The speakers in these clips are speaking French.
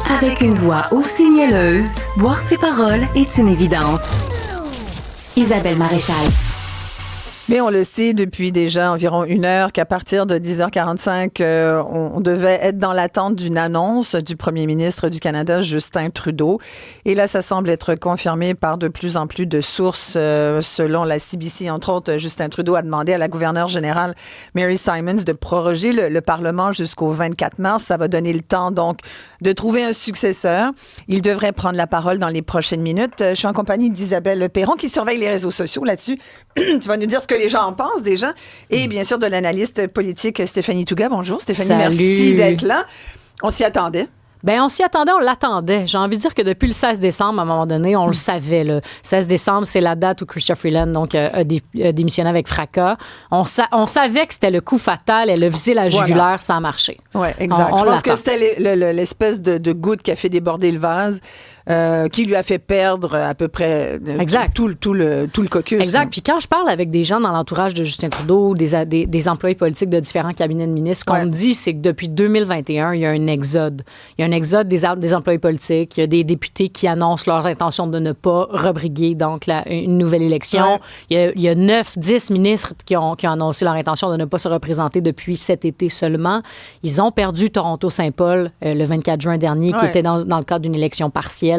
Avec une voix aussi mielleuse, boire ses paroles est une évidence. Isabelle Maréchal. Mais on le sait depuis déjà environ 1 heure qu'à partir de 10h45, on devait être dans l'attente d'une annonce du premier ministre du Canada, Justin Trudeau. Et là, ça semble être confirmé par de plus en plus de sources. Selon la CBC, entre autres, Justin Trudeau a demandé à la gouverneure générale Mary Simons de proroger le Parlement jusqu'au 24 mars. Ça va donner le temps, donc, de trouver un successeur. Il devrait prendre la parole dans les prochaines minutes. Je suis en compagnie d'Isabelle Perron qui surveille les réseaux sociaux là-dessus. Tu vas nous dire ce que les gens en pensent déjà. Et bien sûr, de l'analyste politique Stéphanie Touga. Bonjour Stéphanie, Salut. merci d'être là. On s'y attendait. Bien, on s'y attendait, on l'attendait. J'ai envie de dire que depuis le 16 décembre, à un moment donné, on le savait. Le 16 décembre, c'est la date où Chrystia Freeland donc, a démissionné avec fracas. On savait que c'était le coup fatal. Elle a visé la jugulaire sans marcher. Oui, exact. Je pense que c'était l'espèce de goutte qui a fait déborder le vase. Qui lui a fait perdre à peu près tout le caucus. Exact. Puis quand je parle avec des gens dans l'entourage de Justin Trudeau, des employés politiques de différents cabinets de ministres, ce qu'on me dit, c'est que depuis 2021, il y a un exode. Il y a un exode des employés politiques. Il y a des députés qui annoncent leur intention de ne pas rebriguer donc une nouvelle élection. Ouais. Il y a 9-10 ministres qui ont annoncé leur intention de ne pas se représenter depuis cet été seulement. Ils ont perdu Toronto-Saint-Paul le 24 juin dernier, qui était dans le cadre d'une élection partielle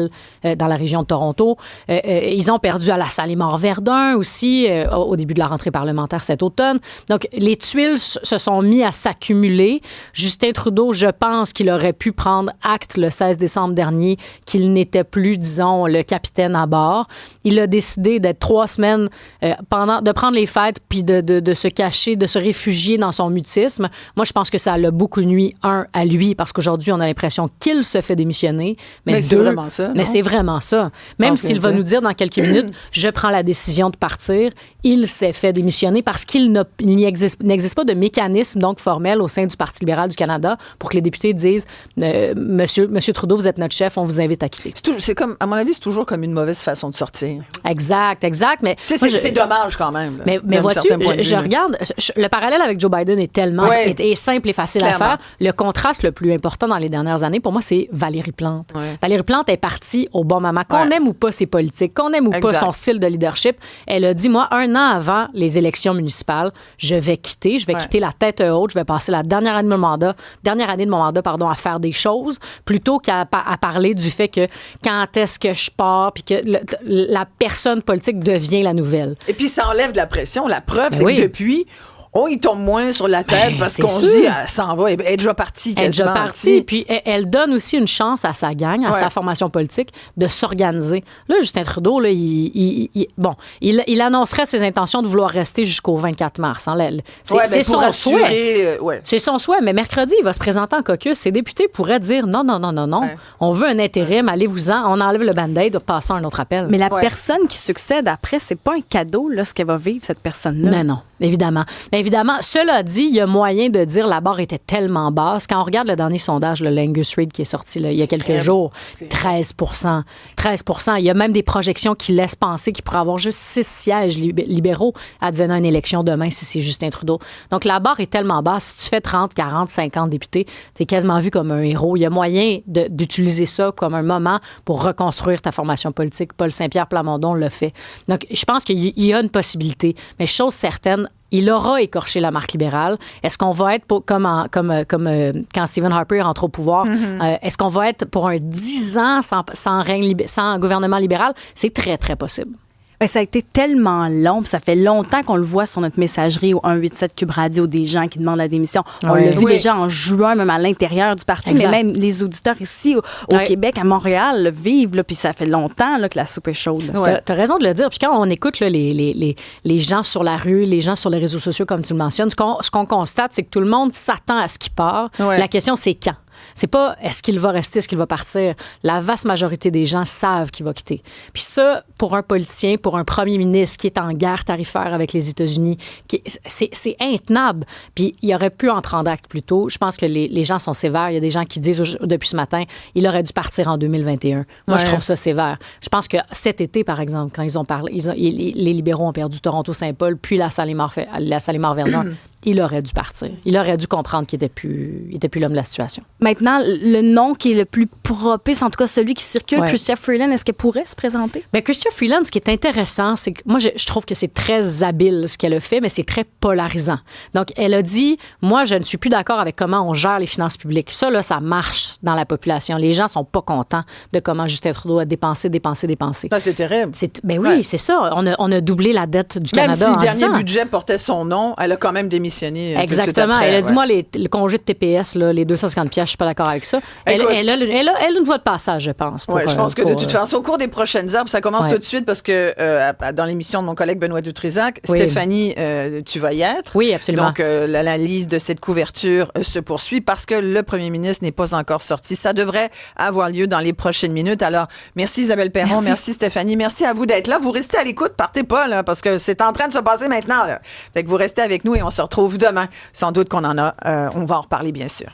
dans la région de Toronto. Ils ont perdu à la Salle-et-Mort-Verdun aussi au début de la rentrée parlementaire cet automne. Donc, les tuiles se sont mis à s'accumuler. Justin Trudeau, je pense qu'il aurait pu prendre acte le 16 décembre dernier qu'il n'était plus, disons, le capitaine à bord. Il a décidé d'être 3 semaines de prendre les fêtes puis de se cacher, de se réfugier dans son mutisme. Moi, je pense que ça l'a beaucoup nui, à lui, parce qu'aujourd'hui, on a l'impression qu'il se fait démissionner. Mais c'est vraiment ça. Mais c'est vraiment ça. Même s'il va nous dire dans quelques minutes, je prends la décision de partir, il s'est fait démissionner parce qu'il n'existe pas de mécanisme donc formel au sein du Parti libéral du Canada pour que les députés disent Monsieur Trudeau, vous êtes notre chef, on vous invite à quitter. C'est comme, à mon avis, c'est toujours comme une mauvaise façon de sortir. Exact. Mais c'est dommage quand même. Là, mais vois-tu, je regarde, le parallèle avec Joe Biden est tellement est simple et facile à faire. Le contraste le plus important dans les dernières années, pour moi, c'est Valérie Plante. Ouais. Valérie Plante est partie au bon moment. Qu'on aime ou pas ses politiques, qu'on aime ou pas son style de leadership, elle a dit, moi, 1 an avant les élections municipales, je vais quitter la tête haute, je vais passer la dernière année de mon mandat, à faire des choses, plutôt qu'à parler du fait que quand est-ce que je pars, puis que la personne politique devient la nouvelle. Et puis, ça enlève de la pression. La preuve, c'est que depuis... il tombe moins sur la tête parce qu'on se dit, elle s'en va, elle est déjà partie quasiment. Puis elle donne aussi une chance à sa gang, à sa formation politique, de s'organiser. Là, Justin Trudeau, là, il annoncerait ses intentions de vouloir rester jusqu'au 24 mars. Hein. C'est son souhait. C'est son souhait, mais mercredi, il va se présenter en caucus. Ses députés pourraient dire non. Ouais. On veut un intérim, allez-vous-en, on enlève le band-aid, passons à un autre appel. Mais la personne qui succède après, c'est pas un cadeau, là, ce qu'elle va vivre, cette personne-là. Non, évidemment. Évidemment, cela dit, il y a moyen de dire la barre était tellement basse. Quand on regarde le dernier sondage, le Angus Reid qui est sorti il y a quelques jours, 13 %. Il y a même des projections qui laissent penser qu'il pourrait avoir juste 6 sièges libéraux advenant une élection demain si c'est Justin Trudeau. Donc, la barre est tellement basse. Si tu fais 30, 40, 50 députés, tu es quasiment vu comme un héros. Il y a moyen d'utiliser ça comme un moment pour reconstruire ta formation politique. Paul Saint-Pierre Plamondon le fait. Donc, je pense qu'il y a une possibilité. Mais chose certaine, il aura écorché la marque libérale. Est-ce qu'on va être comme quand Stephen Harper rentre au pouvoir, est-ce qu'on va être pour un 10 ans sans gouvernement libéral? C'est très, très possible. Ben, ça a été tellement long, puis ça fait longtemps qu'on le voit sur notre messagerie au 187 Cube Radio, des gens qui demandent la démission. On l'a vu déjà en juin, même à l'intérieur du parti, mais même les auditeurs ici au Québec, à Montréal, le vivent, là, puis ça fait longtemps là, que la soupe est chaude. T'as raison de le dire. Puis quand on écoute là, les gens sur la rue, les gens sur les réseaux sociaux, comme tu le mentionnes, ce qu'on constate, c'est que tout le monde s'attend à ce qui part. La question, c'est quand. C'est pas est-ce qu'il va rester, est-ce qu'il va partir. La vaste majorité des gens savent qu'il va quitter. Puis ça, pour un politicien, pour un premier ministre qui est en guerre tarifaire avec les États-Unis, c'est intenable. Puis il aurait pu en prendre acte plus tôt. Je pense que les gens sont sévères. Il y a des gens qui disent depuis ce matin, il aurait dû partir en 2021. Moi, je trouve ça sévère. Je pense que cet été, par exemple, quand ils ont parlé, les libéraux ont perdu Toronto-Saint-Paul, puis la Salle-et-Mort-Verdun. il aurait dû partir. Il aurait dû comprendre qu'il était plus l'homme de la situation. Maintenant, le nom qui est le plus propice, en tout cas celui qui circule, Chrystia Freeland, est-ce qu'elle pourrait se présenter? Bien, Chrystia Freeland, ce qui est intéressant, c'est que moi, je trouve que c'est très habile ce qu'elle a fait, mais c'est très polarisant. Donc, elle a dit, moi, je ne suis plus d'accord avec comment on gère les finances publiques. Ça, là, ça marche dans la population. Les gens sont pas contents de comment Justin Trudeau a dépensé. Ça, c'est terrible. Oui, c'est ça. On a doublé la dette du Canada. Même si le dernier budget portait son nom, elle a quand même démissionné. Exactement. Après, elle a dit, moi, le congé de TPS, là, les 250 piastres, je suis pas d'accord avec ça. Elle a une voie de passage, je pense. Je pense que de toute façon, au cours des prochaines heures, puis ça commence tout de suite parce que dans l'émission de mon collègue Benoît Dutrisac, Stéphanie, tu vas y être. Oui, absolument. Donc, l'analyse de cette couverture se poursuit parce que le premier ministre n'est pas encore sorti. Ça devrait avoir lieu dans les prochaines minutes. Alors, merci Isabelle Perron, merci Stéphanie, merci à vous d'être là. Vous restez à l'écoute, partez pas, là, parce que c'est en train de se passer maintenant, là. Fait que vous restez avec nous et on se retrouve demain. Sans doute qu'on on va en reparler, bien sûr.